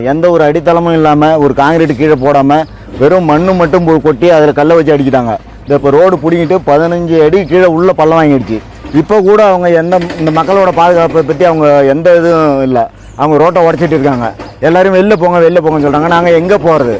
எந்த ஒரு அடித்தளமும் இல்லாமல் ஒரு காங்கிரீட் கீழே போடாமல் வெறும் மண்ணு மட்டும் கொட்டி அதில் கல்லை வச்சு அடிக்கிட்டாங்க. இப்போ ரோடு பிடிங்கிட்டு 15 அடி கீழே உள்ள பள்ளம் வாங்கிடுச்சு. இப்போ கூட அவங்க இந்த மக்களோட பாதுகாப்பை பற்றி அவங்க எந்த இதுவும் இல்லை. அவங்க ரோட்டை உடச்சிட்டு இருக்காங்க. எல்லாரும் வெளில போங்கன்னு சொல்கிறாங்க. நாங்கள் எங்கே போகிறது,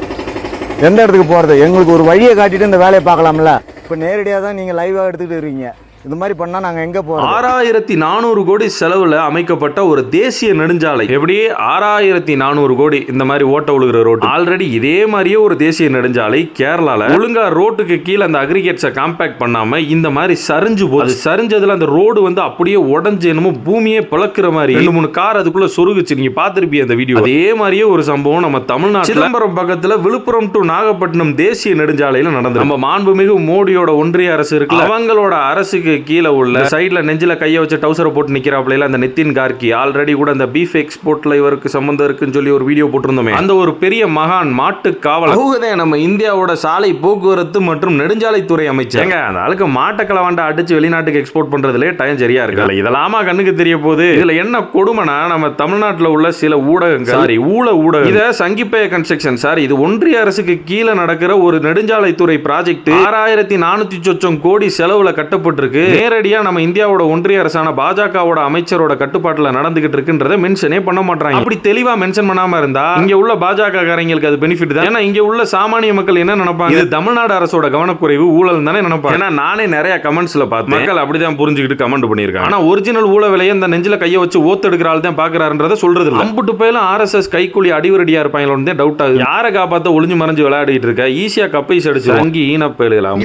எந்த இடத்துக்கு போகிறது? எங்களுக்கு ஒரு வழியை காட்டிட்டு இந்த வேலையை பார்க்கலாம்ல. இப்போ நேரடியாக தான் நீங்கள் லைவாக எடுத்துக்கிட்டு இருக்கீங்க. இது மாதிரி பண்ணா நாங்க எங்க போறோம்? 6400 கோடி செலவுல அமைக்கப்பட்ட ஒரு தேசிய நெடுஞ்சாலை. எப்படி 6400 கோடி இந்த மாதிரி ஓட்ட விழுகிற ரோடு. ஆல்ரெடி இதே மாதிரியே ஒரு தேசிய நெடுஞ்சாலை கேரளால ஒழுங்கா ரோட்டுக்கு கீழே அந்த அக்ரிகேட்ஸை காம்பேக்ட் பண்ணாம இந்த மாதிரி சரிஞ்சு போகுது. சரிஞ்சதுல அந்த ரோடு அப்படியே உடஞ்சு என்னமோ பூமியே பிளக்குற மாதிரி 2-3 கார் அதுக்குள்ள சொருகுச்சு. நீங்க பாத்திருப்பீங்க அந்த வீடியோ. அதே மாதிரியே ஒரு சம்பவம் நம்ம தமிழ்நாடு சிதம்பரம் பக்கத்துல விழுப்புரம் டு நாகப்பட்டினம் தேசிய நெடுஞ்சாலையில நடந்தது. நம்ம மாண்புமிகு மோடியோட ஒன்றிய அரசு இருக்கு, அவங்களோட அரசுக்கு கீழே உள்ள சைடுல நெஞ்சில கைய வச்சு டவுசரை போட்டு நிக்கிறாப்ல அந்த நிதின் கார்கி. ஆல்ரெடி கூட அந்த பீஃப் எக்ஸ்போர்ட்ல இவருக்கு சம்பந்தம் இருக்குன்னு சொல்லி ஒரு வீடியோ போட்டிருந்தோமே. அந்த ஒரு பெரிய மகான் மாட்டு காவலர் நம்ம இந்தியாவோட சாலை போக்குவரத்து மற்றும் நெடுஞ்சாலைத்துறை அமைச்சர். அந்த ஆளுக்கு மாட்டக்களவாண்ட அடிச்சு வெளிநாட்டுக்கு எக்ஸ்போர்ட் பண்றதுல டைம் சரியா இருக்கு. இதெல்லாமா கண்ணுக்கு தெரிய போகுது. இதுல என்ன கொடுமைனா நம்ம தமிழ்நாட்டில் உள்ள சில ஊடகங்கள் ஊடகம் இத சங்கிப்பய கன்ஸ்ட்ரக்ஷன் சார், இது ஒன்றிய அரசுக்கு கீழே நடக்கிற ஒரு நெடுஞ்சாலைத்துறை ப்ராஜெக்ட் 6400 சொச்சம் கோடி செலவுல கட்டப்பட்டிருக்கு. நேரடியா நம்ம இந்தியாவோட ஒன்றிய அரசான பாஜகவோட அமைச்சரோட கட்டுப்பாட்டுல நடந்துகிட்டு இருக்குன்றத மென்ஷனே பண்ண மாட்டாங்க. அப்படி தெளிவா மென்ஷன் பண்ணாம இருந்தா இங்க உள்ள பாஜக காரங்களுக்கு அது பெனிஃபிட் தான். ஏன்னா இங்க உள்ள சாமானிய மக்கள் என்ன நினைப்பாங்க, இது தமிழ்நாடு அரசோட கவனக்குறைவு ஊழல் தானே நினைப்பாங்க. ஏன்னா நானே நிறைய கமெண்ட்ஸ்ல பார்த்தேன், மக்கள் அப்படிதான் புரிஞ்சுக்கிட்டு கமெண்ட் பண்ணிருக்காங்க. ஆனா ஒரிஜினல் ஊழல் விலையை இந்த நெஞ்சில கைய வச்சு ஓத்து எடுக்கிற ஆள் தான் பாக்குறாருன்றத சொல்றது இல்ல. அம்புட்டு பேரும் ஆர்எஸ்எஸ் கைக்கூலி அடிவரடியா இருப்பாங்களோன்னு டவுட் ஆகுது. யாரை காப்பாத்த ஒளிஞ்சு மறைஞ்சு விளையாடிட்டு இருக்க, ஈஸியா கப்பை அடிச்சு அங்கி ஈன பேலுகலாம்.